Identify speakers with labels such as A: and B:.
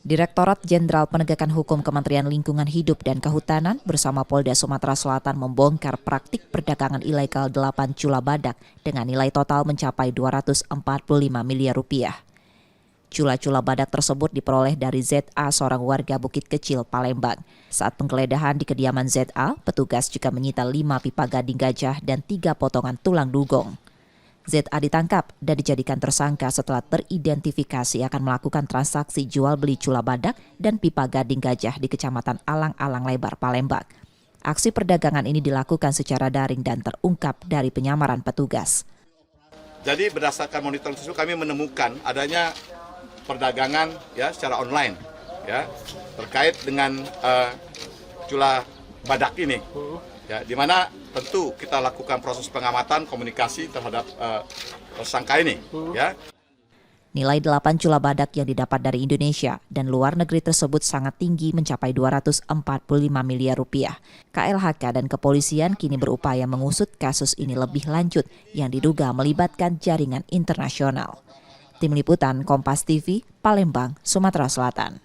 A: Direktorat Jenderal Penegakan Hukum Kementerian Lingkungan Hidup dan Kehutanan bersama Polda Sumatera Selatan membongkar praktik perdagangan ilegal 8 cula badak dengan nilai total mencapai 245 miliar rupiah. Cula-cula badak tersebut diperoleh dari ZA, seorang warga Bukit Kecil, Palembang. Saat penggeledahan di kediaman ZA, petugas juga menyita 5 pipa gading gajah dan 3 potongan tulang dugong. ZA ditangkap dan dijadikan tersangka setelah teridentifikasi akan melakukan transaksi jual beli cula badak dan pipa gading gajah di Kecamatan Alang-Alang Lebar, Palembang. Aksi perdagangan ini dilakukan secara daring dan terungkap dari penyamaran petugas.
B: Jadi berdasarkan monitoring tersebut kami menemukan adanya perdagangan secara online terkait dengan cula badak ini. Di mana tentu kita lakukan proses pengamatan komunikasi terhadap tersangka ini.
A: Nilai 8 cula badak yang didapat dari Indonesia dan luar negeri tersebut sangat tinggi, mencapai 245 miliar rupiah. KLHK dan kepolisian kini berupaya mengusut kasus ini lebih lanjut yang diduga melibatkan jaringan internasional. Tim Liputan Kompas TV, Palembang, Sumatera Selatan.